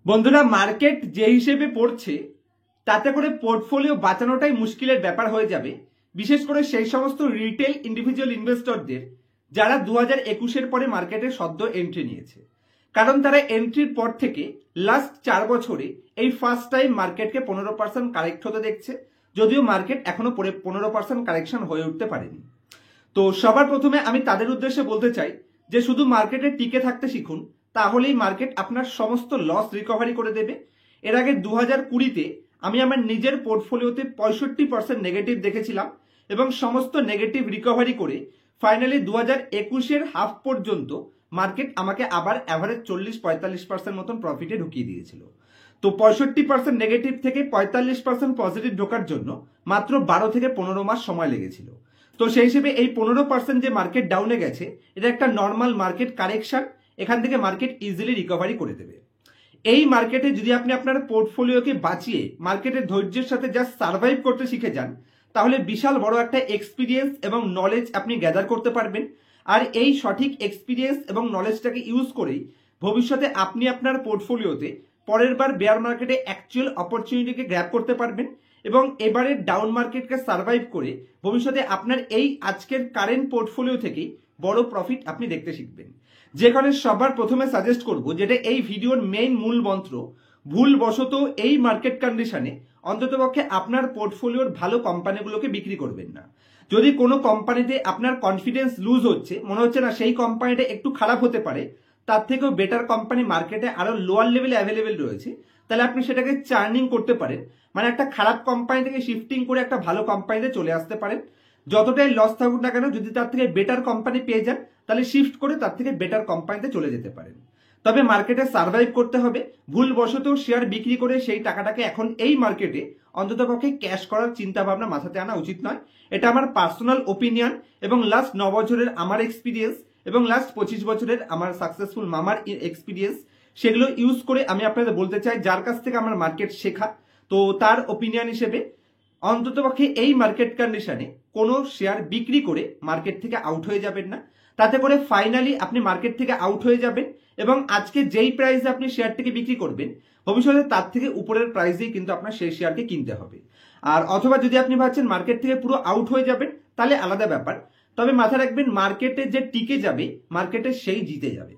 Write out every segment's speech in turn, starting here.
বন্ধুরা, মার্কেট যে হিসেবে পড়ছে তাতে করে পোর্টফোলিও বাঁচানোটাই মুশকিলের ব্যাপার হয়ে যাবে, বিশেষ করে সেই সমস্ত রিটেল ইন্ডিভিজুয়াল ইনভেস্টরদের যারা 2021-এর পরে মার্কেটে সদ্য এন্ট্রি নিয়েছে। কারণ তারা এন্ট্রির পর থেকে লাস্ট 4 বছরে এই ফার্স্ট টাইম মার্কেটকে 15% কারেক্ট হতে দেখছে, যদিও মার্কেট এখনো 15% কারেকশন হয়ে উঠতে পারেনি। তো সবার প্রথমে আমি তাদের উদ্দেশ্যে বলতে চাই যে শুধু মার্কেটে টিকে থাকতে শিখুন, তাহলেই মার্কেট আপনার সমস্ত লস রিকভারি করে দেবে। এর আগে 2020-তে আমি আমার নিজের পোর্টফোলিওতে 65% নেগেটিভ দেখেছিলাম এবং সমস্ত নেগেটিভ রিকভারি করে ফাইনালি 2021-এর হাফ পর্যন্ত মার্কেট আমাকে আবার অ্যাভারেজ 40-45% মতন প্রফিটে ঢুকিয়ে দিয়েছিল। তো 65% নেগেটিভ থেকে 45% পজিটিভ ঢোকার জন্য মাত্র 12 থেকে 15 মাস সময় লেগেছিল। তো সেই হিসেবে এই 15% যে মার্কেট ডাউনে গেছে, এটা একটা নর্মাল মার্কেট কারেকশন। এখান থেকে মার্কেট ইজিলি রিকভারি করে দেবে। এই মার্কেটে যদি আপনি আপনার পোর্টফোলিওকে বাঁচিয়ে মার্কেটের ধৈর্যের সাথে জাস্ট সার্ভাইভ করতে শিখে যান, তাহলে বিশাল বড় একটা এক্সপিরিয়েন্স এবং নলেজ আপনি গ্যাদার করতে পারবেন। আর এই সঠিক এক্সপিরিয়েন্স এবং নলেজটাকে ইউজ করেই ভবিষ্যতে আপনি আপনার পোর্টফোলিওতে পরের বার বেয়ার মার্কেটে অ্যাকচুয়াল অপরচুনিটিকে গ্র্যাব করতে পারবেন এবং এবারের ডাউন মার্কেটকে সার্ভাইভ করে ভবিষ্যতে আপনার এই আজকের কারেন্ট পোর্টফোলিও থেকেই বড় প্রফিট আপনি দেখতে শিখবেন। যেখানে সবার প্রথমে সাজেস্ট করব, যেটা এই ভিডিওর মেইন মূল মন্ত্র, ভুলবশত এই মার্কেট কন্ডিশনে অন্ততপক্ষে আপনার পোর্টফোলিওর ভালো কোম্পানিগুলোকে বিক্রি করবেন না। যদি কোনো কোম্পানিতে আপনার কনফিডেন্স লুজ হচ্ছে, মনে হচ্ছে না সেই কোম্পানিটা একটু খারাপ হতে পারে, তার থেকেও বেটার কোম্পানি মার্কেটে আরো লোয়ার লেভেলে অ্যাভেলেবেল রয়েছে, তাহলে আপনি সেটাকে চার্নিং করতে পারেন। মানে একটা খারাপ কোম্পানি থেকে শিফটিং করে একটা ভালো কোম্পানিতে চলে আসতে পারেন। যতটাই লস থাকুক না কেন, যদি তার থেকে বেটার কোম্পানি পেয়ে যান, তাহলে শিফট করে তার থেকে বেটার কোম্পানিতে চলে যেতে পারেন। তবে মার্কেটে সার্ভাইভ করতে হবে। ভুলবশত শেয়ার বিক্রি করে সেই টাকাটাকে এখন এই মার্কেটে অন্ততপক্ষে ক্যাশ করার চিন্তা ভাবনা মাথাতে আনা উচিত নয়। এটা আমার পার্সোনাল ওপিনিয়ন এবং লাস্ট 9 বছরের আমার এক্সপিরিয়েন্স এবং লাস্ট 25 বছরের আমার সাকসেসফুল মামার এক্সপিরিয়েন্স, সেগুলো ইউজ করে আমি আপনাদের বলতে চাই, যার কাছ থেকে আমার মার্কেট শেখা, তো তার ওপিনিয়ন হিসেবে অন্ততপক্ষে এই মার্কেট কন্ডিশনে কোনো শেয়ার বিক্রি করে মার্কেট থেকে আউট হয়ে যাবেন না। তাতে করে ফাইনালি আপনি মার্কেট থেকে আউট হয়ে যাবেন এবং আজকে যেই প্রাইসে আপনি শেয়ারটিকে বিক্রি করবেন, ভবিষ্যতে তার থেকে উপরের প্রাইসেই কিন্তু আপনার সেই শেয়ারকে কিনতে হবে। আর অথবা যদি আপনি ভাবছেন মার্কেট থেকে পুরো আউট হয়ে যাবেন, তাহলে আলাদা ব্যাপার। তবে মাথায় রাখবেন, মার্কেটে যে টিকে যাবে, মার্কেটে সেই জিতে যাবে।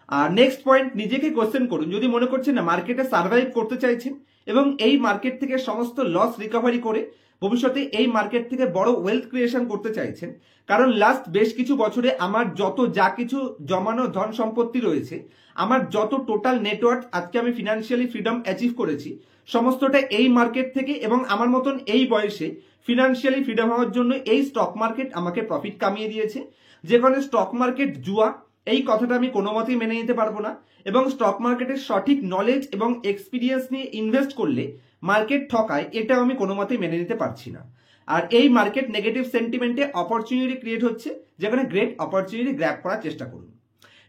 আর নেক্সট পয়েন্ট, নিজেকে কোশ্চেন করুন, যদি মনে করছেন না মার্কেটে সার্ভাইভ করতে চাইছেন এবং এই মার্কেট থেকে সমস্ত লস রিকভারি করে ভবিষ্যতে এই মার্কেট থেকে বড় ওয়েলথ ক্রিয়েশন করতে চাইছেন। কারণ লাস্ট বেশ কিছু বছরে আমার যত যা কিছু জমানো ধন সম্পত্তি রয়েছে, আমার যত টোটাল নেটওয়ার্থ আজকে আমি ফিনান্সিয়ালি ফ্রিডম অ্যাচিভ করেছি, সমস্তটা এই মার্কেট থেকে। এবং আমার মতন এই বয়সে ফিনান্সিয়ালি ফ্রিডম হওয়ার জন্য এই স্টক মার্কেট আমাকে প্রফিট কামিয়ে দিয়েছে। যেখানে স্টক মার্কেট জুয়া, এই কথাটা আমি কোনো মতেই মেনে নিতে পারবো না। এবং স্টক মার্কেটের সঠিক নলেজ এবং এক্সপিরিয়েন্স নিয়ে ইনভেস্ট করলে মার্কেট ঠকায়, এটাও আমি কোনো মতেই মেনে নিতে পারছি না। আর এই মার্কেট নেগেটিভ সেন্টিমেন্টে অপরচুনিটি ক্রিয়েট হচ্ছে, যেখানে গ্রেট অপরচুনিটি গ্র্যাব করার চেষ্টা করুন।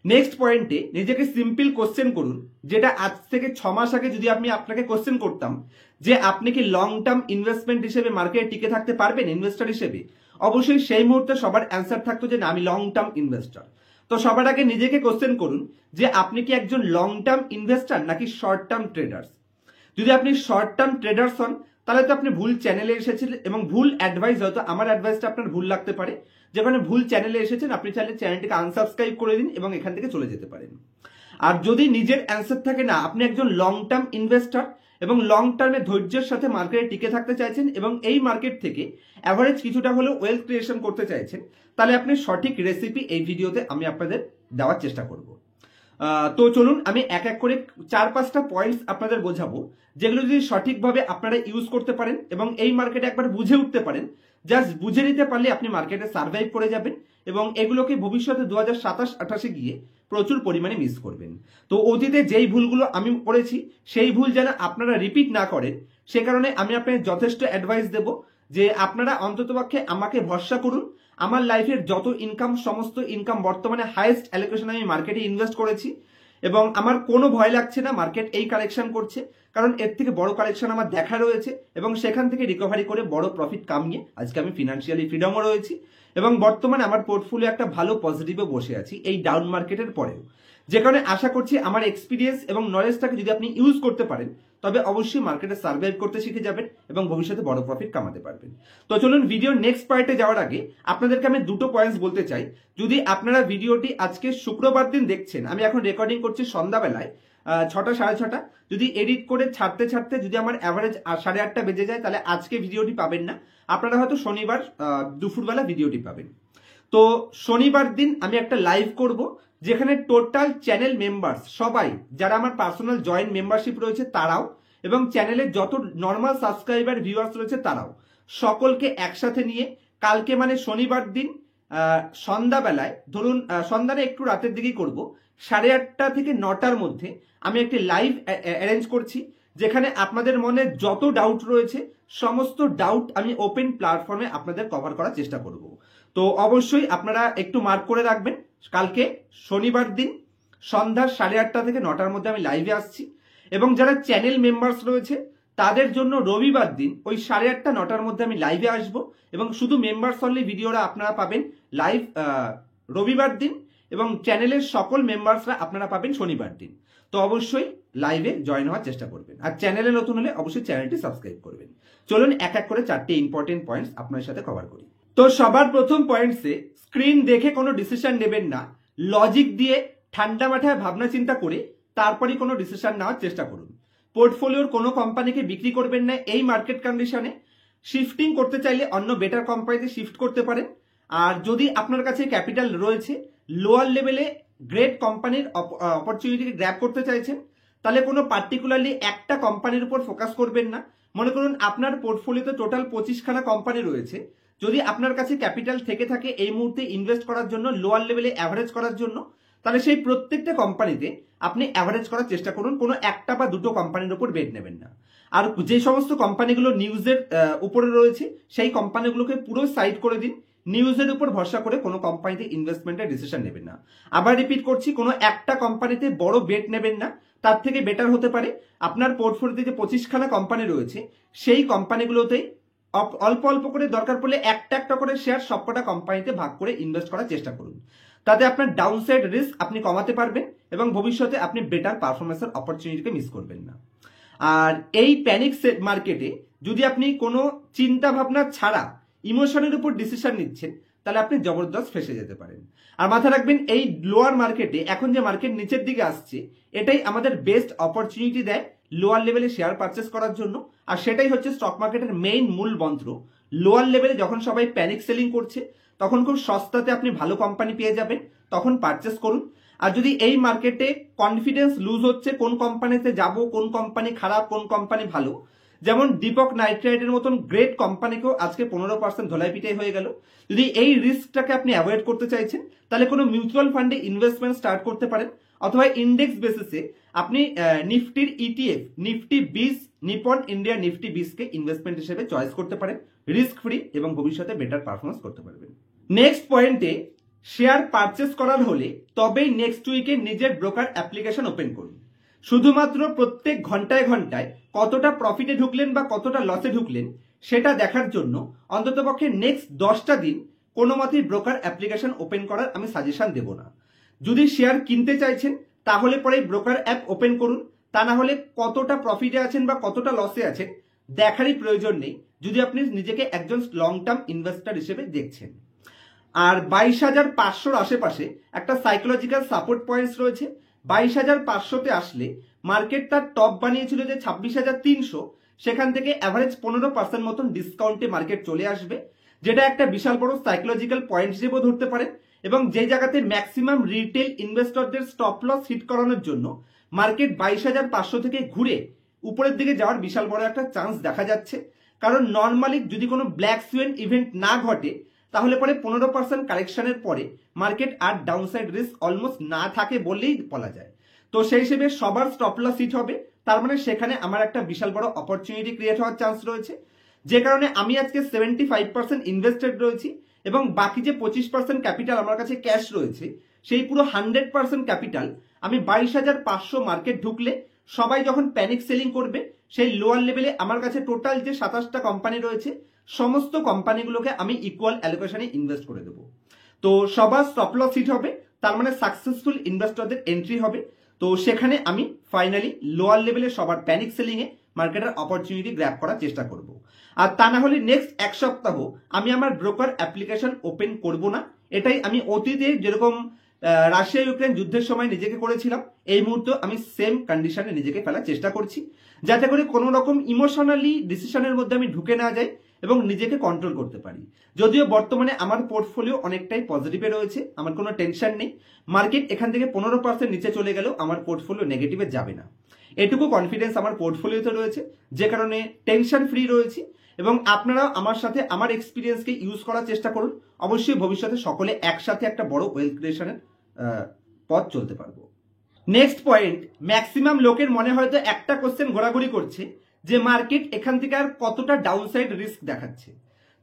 নেক্সট পয়েন্টে নিজেকে সিম্পল কোশ্চেন করুন, যেটা আজ থেকে 6 মাস আগে যদি আমি আপনাকে কোশ্চেন করতাম যে আপনি কি লং টার্ম ইনভেস্টমেন্ট হিসেবে মার্কেটে টিকে থাকতে পারবেন ইনভেস্টর হিসেবে, অবশ্যই সেই মুহূর্তে সবার অ্যান্সার থাকতো যে না, আমি লং টার্ম ইনভেস্টর। তো সবার আগে নিজেকে কোশ্চেন করুন যে আপনি কি একজন লং টার্ম ইনভেস্টর নাকি শর্ট টার্ম ট্রেডার্স। যদি আপনি শর্ট টার্ম ট্রেডার্স হন, তাহলে তো আপনি ভুল চ্যানেলে এসেছিলেন এবং ভুল অ্যাডভাইস, হয়তো আমার অ্যাডভাইসটা আপনার ভুল লাগতে পারে। যেখানে ভুল চ্যানেলে এসেছেন, আপনি চাইলে চ্যানেলটিকে আনসাবস্ক্রাইব করে দিন এবং এখান থেকে চলে যেতে পারেন। আর যদি নিজের অ্যান্সার থাকে না, আপনি একজন লং টার্ম ইনভেস্টর এবং লং টার্মে ধৈর্যের সাথে মার্কেটে টিকে থাকতে চাইছেন এবং এই মার্কেট থেকে অ্যাভারেজ কিছুটা হলেও ওয়েলথ ক্রিয়েশন করতে চাইছেন, তাহলে আপনি সঠিক রেসিপি এই ভিডিওতে আমি আপনাদের দেওয়ার চেষ্টা করব। তো চলুন আমি এক এক করে 4-5টা পয়েন্টস আপনাদের বোঝাবো, যেগুলো যদি সঠিকভাবে আপনারা ইউজ করতে পারেন এবং এই মার্কেটে একবার বুঝে উঠতে পারেন, জাস্ট বুঝে নিতে পারলে আপনি মার্কেটে সার্ভাইভ করে যাবেন এবং এগুলোকে ভবিষ্যতে 2027-28 গিয়ে প্রচুর পরিমাণে মিস করবেন। তো অতীতে যেই ভুলগুলো আমি করেছি, সেই ভুল যেন আপনারা রিপিট না করেন, সে কারণে আমি আপনাদের যথেষ্ট অ্যাডভাইস দেব যে আপনারা অন্ততপক্ষে আমাকে ভরসা করুন। আমার লাইফের যত ইনকাম, সমস্ত ইনকাম বর্তমানে হাইয়েস্ট অ্যালোকেশন আমি মার্কেটে ইনভেস্ট করেছি এবং আমার কোনো ভয় লাগছে না মার্কেট এই কালেকশন করছে, কারণ এর থেকে বড় কালেকশন আমার দেখা রয়েছে এবং সেখান থেকে রিকভারি করে বড় প্রফিট কামিয়ে আজকে আমি ফিনান্সিয়ালি ফ্রিডমও রয়েছি এবং বর্তমানে আমার পোর্টফোলিও একটা ভালো পজিটিভে বসে আছি এই ডাউন মার্কেটের পরেও। যে কারণে আশা করছি আমার এক্সপিরিয়েন্স এবং নলেজটাকে যদি আপনি ইউজ করতে পারেন তবে অবশ্যই মার্কেটে সার্ভাইভ করতে শিখে যাবেন এবং ভবিষ্যতে বড় প্রফিট কামাতে পারবেন। তো চলুন ভিডিওর নেক্সট পার্টে যাওয়ার আগে আপনাদেরকে আমি দুটো পয়েন্টস বলতে চাই। যদি আপনারা ভিডিওটি আজকে শুক্রবার দিন দেখছেন, আমি এখন রেকর্ডিং করছি সন্ধ্যাবেলায় 6টা 6:30, যদি এডিট করে ছাড়তে ছাড়তে যদি আমার অ্যাভারেজ 8:30 বেজে যায় তাহলে আজকে ভিডিওটি পাবেন না, আপনারা হয়তো শনিবার দুপুরবেলা ভিডিওটি পাবেন। তো শনিবার দিন আমি একটা লাইভ করব যেখানে টোটাল চ্যানেল মেম্বার্স সবাই যারা আমার পার্সোনাল জয়েন্ট মেম্বারশিপ রয়েছে তারাও এবং চ্যানেলের যত নর্মাল সাবস্ক্রাইবার ভিউয়ার্স রয়েছে তারাও সকলকে একসাথে নিয়ে কালকে মানে শনিবার দিন সন্ধ্যাবেলায়, ধরুন সন্ধ্যারে একটু রাতের দিকেই করব, 8:30 থেকে 9টার মধ্যে আমি একটি লাইভ অ্যারেঞ্জ করছি যেখানে আপনাদের মনে যত ডাউট রয়েছে সমস্ত ডাউট আমি ওপেন প্ল্যাটফর্মে আপনাদের কভার করার চেষ্টা করব। তো অবশ্যই আপনারা একটু মার্ক করে রাখবেন, কালকে শনিবার দিন সন্ধ্যা 8:30 থেকে 9টার মধ্যে আমি লাইভে আসছি এবং যারা চ্যানেল মেম্বার্স রয়েছে তাদের জন্য রবিবার দিন ওই 8:30 9টার মধ্যে আমি লাইভে আসবো এবং শুধু মেম্বার্স অনলি ভিডিওরা আপনারা পাবেন লাইভ রবিবার দিন এবং চ্যানেলের সকল মেম্বার্সরা আপনারা পাবেন শনিবার দিন। তো অবশ্যই লাইভে জয়েন হওয়ার চেষ্টা করবেন আর চ্যানেলে নতুন হলে অবশ্যই চ্যানেলটি সাবস্ক্রাইব করবেন। চলুন এক এক করে 4টে ইম্পর্টেন্ট পয়েন্টস আপনার সাথে কভার করি। তো সবার প্রথম পয়েন্টসে স্ক্রিন দেখে কোনো ডিসিশন নেবেন না, লজিক দিয়ে ঠান্ডা মাথায় ভাবনা চিন্তা করে তারপরই কোনো ডিসিশন নেওয়ার চেষ্টা করুন। পোর্টফোলিওর কোনো কোম্পানিকে বিক্রি করবেন না এই মার্কেট কন্ডিশনে। শিফটিং করতে চাইলে অন্য বেটার কোম্পানিতে শিফট করতে পারেন। আর যদি আপনার কাছে ক্যাপিটাল রয়েছে, লোয়ার লেভেলে গ্রেট কোম্পানির অপরচুনিটিকে গ্র্যাব করতে চাইছেন, তাহলে কোনো পার্টিকুলারলি একটা কোম্পানির উপর ফোকাস করবেন না। মনে করুন আপনার পোর্টফোলিওতে টোটাল 25খানা কোম্পানি রয়েছে, যদি আপনার কাছে ক্যাপিটাল থেকে থাকে এই মুহূর্তে ইনভেস্ট করার জন্য, লোয়ার লেভেলে অ্যাভারেজ করার জন্য, তাহলে সেই প্রত্যেকটা কোম্পানিতে আপনি অ্যাভারেজ করার চেষ্টা করুন, কোনো একটা বা দুটো কোম্পানির উপর বেট নেবেন না। আর যে সমস্ত কোম্পানিগুলো নিউজের উপরে রয়েছে সেই কোম্পানিগুলোকে পুরো সাইড করে দিন, নিউজের উপর ভরসা করে কোনো কোম্পানিতে ইনভেস্টমেন্টের ডিসিশন নেবেন না। আবার রিপিট করছি, কোনো একটা কোম্পানিতে বড় বেট নেবেন না। তার থেকে বেটার হতে পারে আপনার পোর্টফোলিওতে যে 25খানা কোম্পানি রয়েছে সেই কোম্পানিগুলোতেই অল্প অল্প করে দরকার পড়লে একটা করে শেয়ার সবকটা কোম্পানিতে ভাগ করে ইনভেস্ট করার চেষ্টা করুন। তাতে আপনার ডাউনসাইড রিস্ক আপনি কমাতে পারবেন এবং ভবিষ্যতে আপনি বেটার পারফরমেন্সের অপরচুনিটিকে মিস করবেন না। আর এই প্যানিক মার্কেটে যদি আপনি কোনো চিন্তা ভাবনা ছাড়া ইমোশনের উপর ডিসিশন নিচ্ছেন তাহলে আপনি জবরদস্ত ফেসে যেতে পারেন। আর মাথা রাখবেন এই লোয়ার মার্কেটে এখন যে মার্কেট নিচের দিকে আসছে এটাই আমাদের বেস্ট অপরচুনিটি দেয় লোয়ার লেভেলে শেয়ার পারচেস করার জন্য। আর সেটাই হচ্ছে স্টক মার্কেটের মেইন মূল মন্ত্র। লোয়ার লেভেলে যখন সবাই প্যানিক সেলিং করছে তখন খুব সস্তাতে আপনি ভালো কোম্পানি পেয়ে যাবেন, তখন পারচেস করুন। আর যদি এই মার্কেটে কনফিডেন্স লুজ হচ্ছে কোন কোম্পানিতে যাব, কোন কোম্পানি খারাপ, কোন কোম্পানি ভালো, যেমন দীপক নাইট্রাইটের মতন গ্রেট কোম্পানিকেও আজকে 15% ধলাই পিটাই হয়ে গেল। যদি এই রিস্কটাকে আপনি অ্যাভয়েড করতে চাইছেন তাহলে কোনো মিউচুয়াল ফান্ডে ইনভেস্টমেন্ট স্টার্ট করতে পারেন অথবা ইন্ডেক্স বেসিসে আপনি নিফটির ETF Nifty 20 Nippon India Nifty 20কে ইনভেস্টমেন্ট হিসেবে চয়েস করতে পারেন, রিস্ক ফ্রি এবং ভবিষ্যতে বেটার পারফরমেন্স করতে পারবেন। নেক্সট পয়েন্টে, শেয়ার পারচেস করার হলে তবেই নেক্সট উইকে নিজের ব্রোকার অ্যাপ্লিকেশন ওপেন করুন। শুধুমাত্র প্রত্যেক ঘন্টায় ঘন্টায় কতটা প্রফিটে ঢুকলেন বা কতটা লসে ঢুকলেন সেটা দেখার জন্য অন্ততপক্ষে নেক্সট 10টা দিন কোনো মতেই ব্রোকার অ্যাপ্লিকেশন ওপেন করার আমি সাজেশন দেব না। যদি শেয়ার কিনতে চাইছেন তাহলে পরে ব্রোকার অ্যাপ ওপেন করুন, তা না হলে কতটা প্রফিটে আছেন বা কতটা লসে আছেন দেখারই প্রয়োজন নেই যদি আপনি নিজেকে একজন লং টার্ম ইনভেস্টর হিসেবে দেখছেন। আর 22,500 আশেপাশে একটা সাইকোলজিক্যাল সাপোর্ট পয়েন্টস রয়েছে। 22,500তে আসলে মার্কেট তার টপ বানিয়েছিল যে 26,300, সেখান থেকে অ্যাভারেজ 15% মতন ডিসকাউন্টে মার্কেট চলে আসবে, যেটা একটা বিশাল বড় সাইকোলজিক্যাল পয়েন্ট হিসেবেও ধরতে পারেন। এবং যে জায়গাতে ম্যাক্সিমাম রিটেল ইনভেস্টরদের স্টপ লস হিট করানোর জন্য মার্কেট 22,500 থেকে ঘুরে উপরের দিকে যাওয়ার বিশাল বড় একটা চান্স দেখা যাচ্ছে। কারণ নর্মালি যদি কোনো ব্ল্যাক সুয়েন ইভেন্ট না ঘটে তাহলে পরে 15% কারেকশনের পরে মার্কেট আর ডাউনসাইড রিস্ক অলমোস্ট না থাকে বললেই বলা যায়। তো সেই হিসেবে সবার স্টপ লস হিট হবে, তার মানে সেখানে আমার একটা বিশাল বড় অপরচুনিটি ক্রিয়েট হওয়ার চান্স রয়েছে। যে কারণে আমি আজকে 75% ইনভেস্টেড রয়েছি এবং বাকি যে 25% ক্যাপিটাল আমার কাছে ক্যাশ রয়েছে সেই পুরো 100% ক্যাপিটাল আমি 22,500 মার্কেট ঢুকলে সবাই যখন প্যানিক সেলিং করবে সেই লোয়ার লেভেলে আমার কাছে টোটাল যে 27টা কোম্পানি রয়েছে সমস্ত কোম্পানিগুলোকে আমি ইকুয়াল অ্যালোকেশনে ইনভেস্ট করে দেবো। তো সবার স্টপ লস হিট হবে, তার মানে সাকসেসফুল ইনভেস্টরদের এন্ট্রি হবে। তো সেখানে আমি ফাইনালি লোয়ার লেভেলে সবার প্যানিক সেলিং এ মার্কেটের অপরচুনিটি গ্র্যাব করার চেষ্টা করব। আর তা না হলে নেক্সট এক সপ্তাহ আমি আমার ব্রোকার অ্যাপ্লিকেশন ওপেন করব না। এটাই আমি অতীতে যেরকম রাশিয়া ইউক্রেন যুদ্ধের সময় নিজেকে করেছিলাম, এই মুহূর্তে আমি সেম কন্ডিশনে নিজেকে ফেলার চেষ্টা করছি, যাতে করে কোনো রকম ইমোশনালি ডিসিশনের মধ্যে আমি ঢুকে না যাই এবং নিজেকে কন্ট্রোল করতে পারি। যদিও বর্তমানে আমার পোর্টফোলিও অনেকটাই পজিটিভে রয়েছে, আমার কোনো টেনশন নেই। মার্কেট এখান থেকে 15% নিচে চলে গেলেও আমার পোর্টফোলিও নেগেটিভে যাবে না, এটুকু কনফিডেন্স আমার পোর্টফোলিওতে রয়েছে, যে কারণে টেনশন ফ্রি রয়েছি। এবং আপনারাও আমার সাথে আমার এক্সপিরিয়েন্সকে ইউজ করার চেষ্টা করুন। অবশ্যই ভবিষ্যতে সকলে একসাথে একটা বড় ওয়েলথ ক্রিয়েশনের পথ চলতে পারবো। নেক্সট পয়েন্ট, ম্যাক্সিমাম লোকের মনে হয়তো একটা কোশ্চেন ঘোরাঘুরি করছে যে মার্কেট এখান থেকে আর কতটা ডাউনসাইড রিস্ক দেখাচ্ছে।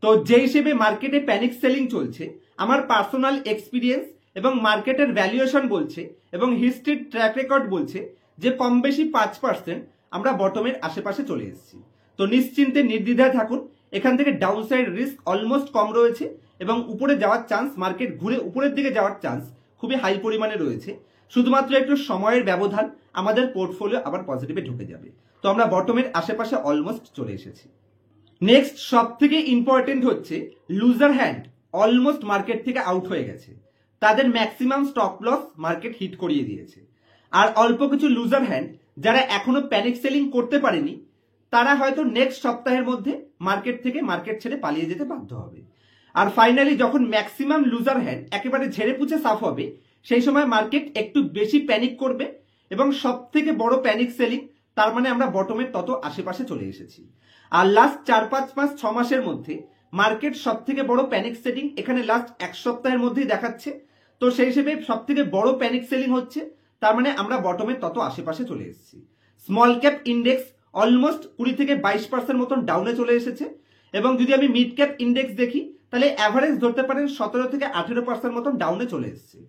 তো যে হিসেবে মার্কেটে প্যানিক সেলিং চলছে, আমার পার্সোনাল এক্সপিরিয়েন্স এবং মার্কেটের ভ্যালুয়েশন বলছে এবং হিস্ট্রির ট্র্যাক রেকর্ড বলছে যে কম বেশি 5% আমরা বটমের আশেপাশে চলে এসেছি। তো নিশ্চিন্তে নির্দ্বিধায় থাকুন, এখান থেকে ডাউনসাইড রিস্ক অলমোস্ট কম রয়েছে এবং উপরে যাওয়ার চান্স, মার্কেট ঘুরে উপরের দিকে যাওয়ার চান্স খুবই হাই পরিমাণে রয়েছে। শুধুমাত্র একটু সময়ের ব্যবধান, আমাদের পোর্টফোলিও আবার পজিটিভে ঢুকে যাবে। তো আমরা বটমের আশেপাশে অলমোস্ট চলে এসেছি। নেক্সট সব থেকে ইম্পর্টেন্ট হচ্ছে লুজার হ্যান্ড অলমোস্ট মার্কেট থেকে আউট হয়ে গেছে, তাদের maximum stop loss market hit করিয়ে দিয়েছে। আর অল্প কিছু লুজার হ্যান্ড যারা এখনো প্যানিক সেলিং করতে পারেনি, তারা হয়তো নেক্সট সপ্তাহের মধ্যে মার্কেট ছেড়ে পালিয়ে যেতে বাধ্য হবে। আর ফাইনালি যখন ম্যাক্সিমাম লুজার হ্যান্ড একেবারে ঝেড়ে পুছে সাফ হবে, সেই সময় মার্কেট একটু বেশি প্যানিক করবে এবং সব থেকে বড় প্যানিক সেলিং, তার মানে আমরা বটমের তত আশেপাশে চলে এসেছি। আর লাস্ট 4-5-6 মাসের মধ্যে মার্কেট সব থেকে বড় প্যানিক সেলিং এখানে লাস্ট এক সপ্তাহের মধ্যেই দেখাচ্ছে। তো সেই হিসেবে সব থেকে বড় প্যানিক সেলিং হচ্ছে, তার মানে আমরা বটমের তত আশেপাশে চলে এসেছি। স্মল ক্যাপ ইন্ডেক্স অলমোস্ট 20-22% মতন ডাউনে চলে এসেছে এবং যদি আমি মিড ক্যাপ ইন্ডেক্স দেখি তাহলে অ্যাভারেজ ধরতে পারেন 17-18% মতন ডাউনে চলে এসেছে,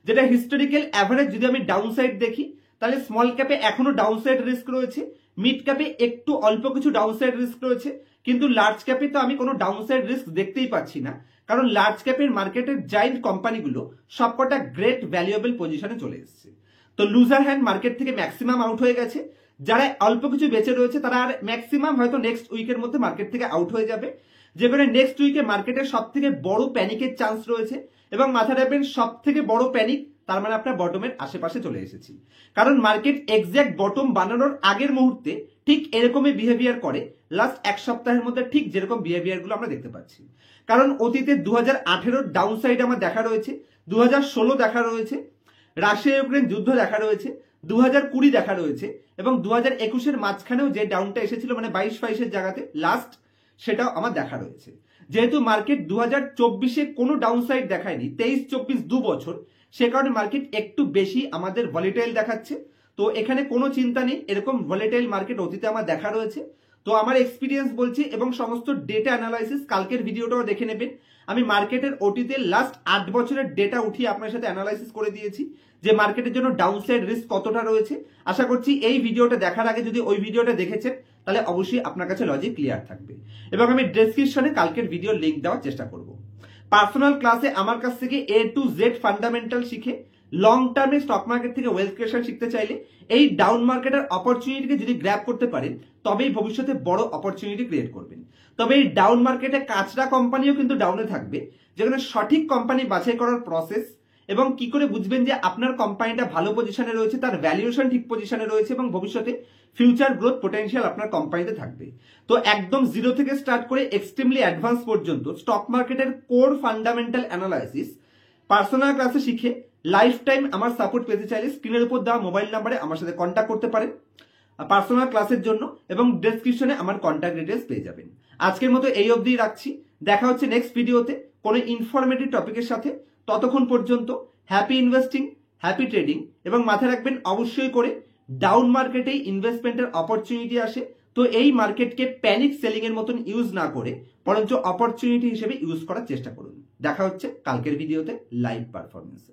যেটা হিস্টোরিক্যাল অ্যাভারেজ। যদি আমি ডাউন সাইড দেখি তাহলে স্মল ক্যাপে এখনো ডাউন সাইড রিস্ক রয়েছে, মিড ক্যাপে একটু অল্প কিছু ডাউন সাইড রিস্ক রয়েছে, কিন্তু লার্জ ক্যাপে তো আমি কোনো ডাউন সাইড রিস্ক দেখতেই পাচ্ছি না, কারণ লার্জ ক্যাপের মার্কেটের জায়েন্ট কোম্পানিগুলো সবকটা গ্রেট ভ্যালুয়েবল পজিশনে চলে এসেছে। তো লুজার হ্যান্ড মার্কেট থেকে ম্যাক্সিমাম আউট হয়ে গেছে, যারা অল্প কিছু বেঁচে রয়েছে তারা আর ম্যাক্সিমাম হয়তো নেক্সট উইকের মধ্যে মার্কেট থেকে আউট হয়ে যাবে, যেখানে নেক্সট উইকে মার্কেটের সব থেকে বড় প্যানিকের চান্স রয়েছে। এবং মাথায় রাখবেন সব থেকে বড় প্যানিক, তার মানে আপনার বটমের আশেপাশে চলে এসেছি, কারণ মার্কেট এক্স্যাক্ট বটম বানানোর আগের মুহূর্তে ঠিক এরকমই বিহেভিয়ার করে, লাস্ট এক সপ্তাহের মধ্যে ঠিক যেরকম বিহেভিয়ার গুলো আমরা দেখতে পাচ্ছি। কারণ অতীতে 2018 ডাউন সাইড আমার দেখা রয়েছে, 2016 দেখা রয়েছে, রাশিয়া ইউক্রেন যুদ্ধ দেখা রয়েছে, 2020 দেখা রয়েছে এবং 2021-এর মাঝখানেও যে ডাউনটা এসেছিল মানে 22-22-এর জায়গাতে লাস্ট, সেটাও আমার দেখা রয়েছে। যেহেতু মার্কেট 2024-এ কোনো ডাউন সাইড দেখায়নি, 23-24 2 বছর, সে কারণে মার্কেট একটু বেশি আমাদের ভলিটাইল দেখাচ্ছে। তো এখানে কোনো চিন্তা নেই, এরকম ভলিটাইল মার্কেট অতীতে আমার দেখা রয়েছে। তো আমার এক্সপিরিয়েন্স বলছি এবং সমস্ত ডেটা অ্যানালাইসিস কালকের ভিডিওটাও দেখে নেবেন। আমি মার্কেটের ওটিতে লাস্ট 8 বছরের ডেটা উঠিয়ে আপনার সাথে অ্যানালাইসিস করে দিয়েছি যে মার্কেটের জন্য ডাউনসাইড রিস্ক কতটা রয়েছে। আশা করছি এই ভিডিওটা দেখার আগে যদি ওই ভিডিওটা দেখেছেন তাহলে অবশ্যই আপনার কাছে লজিক ক্লিয়ার থাকবে। এবং আমি ডেসক্রিপশনে কালকের ভিডিও লিংক দেওয়ার চেষ্টা করব। পার্সোনাল ক্লাসে আমার কাছ থেকে A to Z ফান্ডামেন্টাল শিখে লং টার্মে স্টক মার্কেট থেকে ওয়েলথ ক্রিয়েশন শিখতে চাইলে এই ডাউন মার্কেটের অপরচুনিটিকে যদি গ্র্যাব করতে পারেন তবেই ভবিষ্যতে বড় অপরচুনিটি ক্রিয়েট করবেন। তবে এই ডাউন মার্কেটে কাঁচরা কোম্পানিও কিন্তু ডাউনে থাকবে, যেখানে সঠিক কোম্পানি বাছাই করার প্রসেস এবং কি করে বুঝবেন যে আপনার কোম্পানিটা ভালো পজিশনে রয়েছে, তার ভ্যালুয়েশন ঠিক পজিশনে রয়েছে এবং ভবিষ্যতে ফিউচার গ্রোথ পোটেনশিয়াল আপনার কোম্পানিতে থাকবে। তো একদম জিরো থেকে স্টার্ট করে এক্সট্রিমলি অ্যাডভান্স পর্যন্ত স্টক মার্কেটের কোর ফান্ডামেন্টাল অ্যানালাইসিস পার্সোনাল ক্লাসে শিখে লাইফ টাইম আমার সাপোর্ট পেতে চাইলে স্ক্রিনের উপর দেওয়া মোবাইল নাম্বারে আমার সাথে কন্ট্যাক্ট করতে পারেন পার্সোনাল ক্লাসের জন্য এবং ডেসক্রিপশনে আমার কন্ট্যাক্ট ডিটেলস পেয়ে যাবেন। আজকের মতো এই অবধি রাখছি, দেখা হচ্ছে নেক্সট ভিডিওতে কোনো ইনফরমেটিভ টপিকের সাথে। ততক্ষণ পর্যন্ত হ্যাপি ইনভেস্টিং, হ্যাপি ট্রেডিং এবং মাথায় রাখবেন অবশ্যই করে ডাউন মার্কেটেই ইনভেস্টমেন্টের অপরচুনিটি আসে। তো এই মার্কেটকে প্যানিক সেলিং এর মতন ইউজ না করে বরঞ্চ অপরচুনিটি হিসেবে ইউজ করার চেষ্টা করুন। দেখা হচ্ছে কালকের ভিডিওতে লাইভ পারফরমেন্সে।